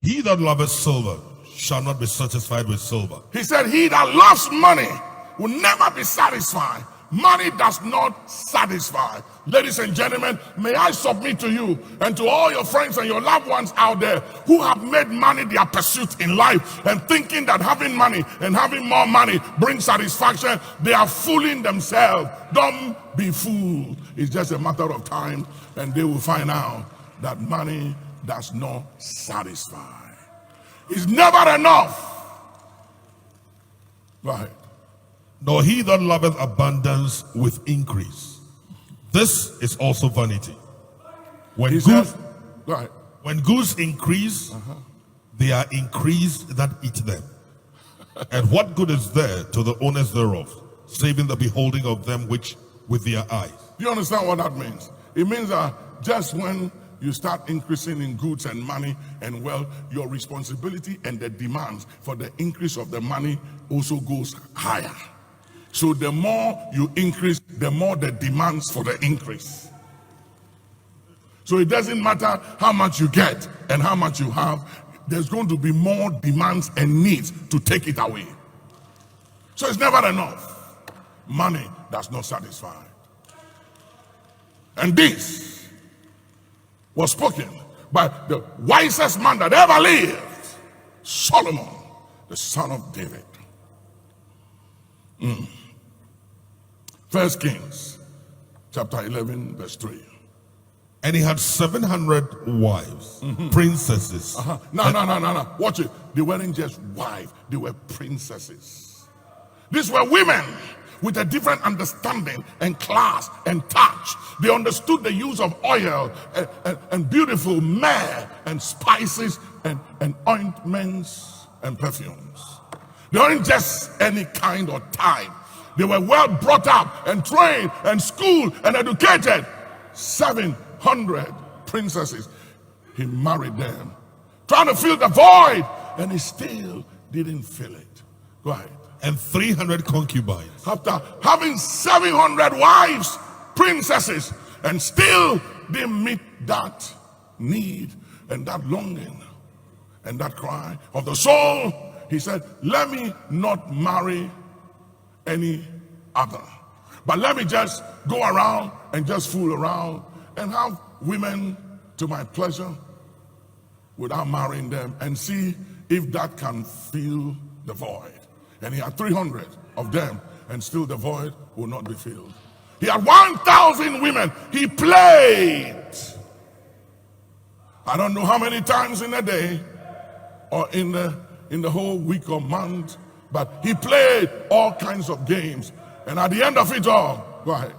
He that loveth silver shall not be satisfied with silver. He said, he that loves money will never be satisfied. Money does not satisfy. Ladies and gentlemen, may I submit to you and to all your friends and your loved ones out there who have made money their pursuit in life and thinking that having money and having more money brings satisfaction. They are fooling themselves. Don't be fooled. It's just a matter of time and they will find out that money does not satisfy. It's never enough. Right. Nor he that loveth abundance with increase. This is also vanity. When goods increase, they are increased that eat them. And what good is there to the owners thereof, saving the beholding of them which with their eyes? Do you understand what that means? It means that just when you start increasing in goods and money and wealth, your responsibility and the demands for the increase of the money also goes higher. So the more you increase, the more the demands for the increase. So it doesn't matter how much you get and how much you have, there's going to be more demands and needs to take it away. So it's never enough. Money does not satisfy. And this was spoken by the wisest man that ever lived, Solomon, the son of David. 1 Kings chapter 11 verse 3. And he had 700 wives, princesses. No. Watch it. They weren't just wives, they were princesses. These were women with a different understanding and class and touch. They understood the use of oil and beautiful myrrh and spices and ointments and perfumes. They weren't just any kind or type. They were well brought up and trained and schooled and educated. 700 princesses. He married them, trying to fill the void, and he still didn't fill it. Go ahead. And 300 concubines. After having 700 wives, princesses, and still didn't meet that need and that longing and that cry of the soul, he said, let me not marry any other, but let me just go around and just fool around and have women to my pleasure without marrying them and see if that can fill the void. And he had 300 of them and still the void will not be filled. He had 1,000 women. He played. I don't know how many times in a day or in the whole week or month, but he played all kinds of games. And at the end of it all, go ahead.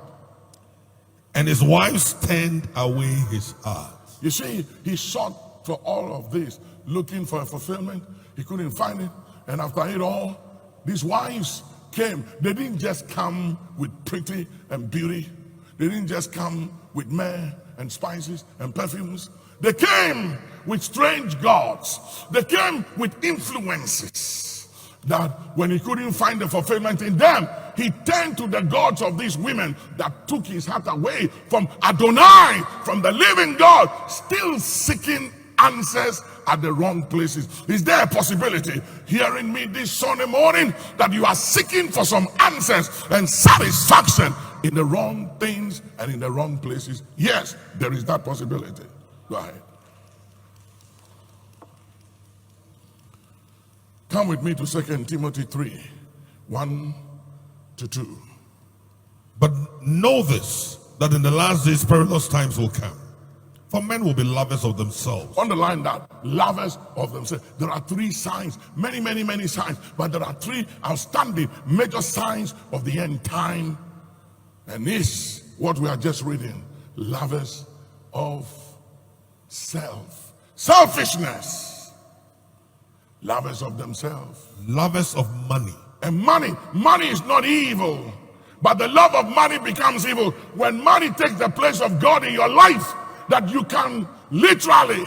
And his wives turned away his heart. You see, he sought for all of this, looking for a fulfillment. He couldn't find it. And after it all, these wives came. They didn't just come with pretty and beauty. They didn't just come with myrrh and spices and perfumes. They came with strange gods. They came with influences that when he couldn't find the fulfillment in them, he turned to the gods of these women that took his heart away from Adonai, from the living God, still seeking answers at the wrong places. Is there a possibility, hearing me this Sunday morning, that you are seeking for some answers and satisfaction in the wrong things and in the wrong places? Yes, there is that possibility. Go ahead. Come with me to 2 Timothy 3, 1 to 2. But know this, that in the last days perilous times will come. For men will be lovers of themselves. Underline that. Lovers of themselves. There are 3 signs. Many signs. But there are 3 outstanding major signs of the end time. And this, what we are just reading. Lovers of self. Selfishness. Lovers of themselves. Lovers of money. And money is not evil. But the love of money becomes evil when money takes the place of God in your life, that you can literally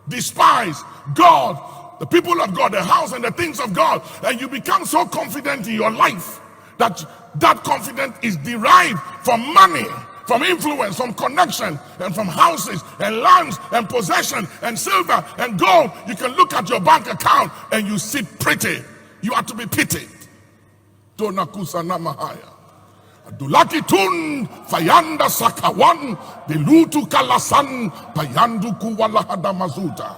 despise God, the people of God, the house and the things of God, and you become so confident in your life that that confidence is derived from money from influence, from connection, and from houses and lands and possession and silver and gold. You can look at your bank account and you see pretty. You are to be pitied. Tonakusa namahaya. Adulaki tun fayanda sakawan delutu kalasan payandu kuwalahada mazuta.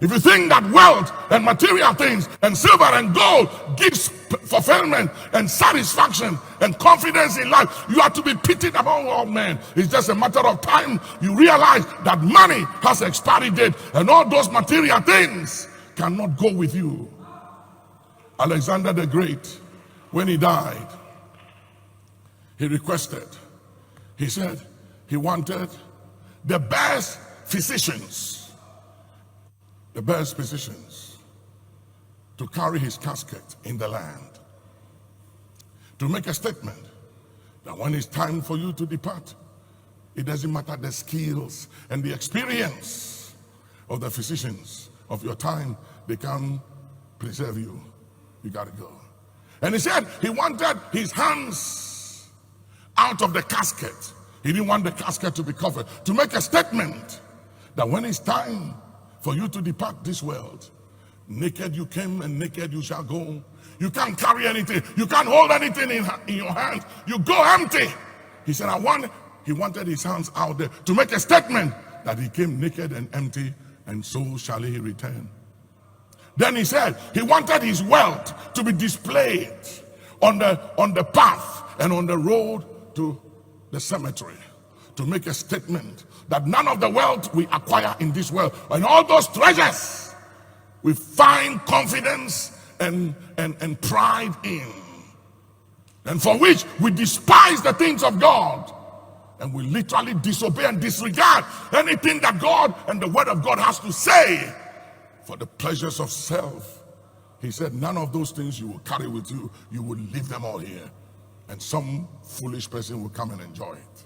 If you think that wealth and material things and silver and gold gives fulfillment and satisfaction and confidence in life, you are to be pitied among all men. It's just a matter of time you realize that money has expiry date and all those material things cannot go with you. Alexander the Great, when he died, he requested, he said he wanted the best physicians to carry his casket in the land, to make a statement that when it's time for you to depart, it doesn't matter the skills and the experience of the physicians of your time, they can preserve you. You gotta go. And he said he wanted his hands out of the casket. He didn't want the casket to be covered, to make a statement that when it's time for you to depart this world, naked you came and naked you shall go. You can't carry anything. You can't hold anything in your hands. You go empty. He said, he wanted his hands out there to make a statement that he came naked and empty, and so shall he return. Then he said he wanted his wealth to be displayed on the path and on the road to the cemetery, to make a statement that none of the wealth we acquire in this world and all those treasures we find confidence and pride in, and for which we despise the things of God, and we literally disobey and disregard anything that God and the word of God has to say for the pleasures of self. He said none of those things you will carry with you. You will leave them all here, and some foolish person will come and enjoy it.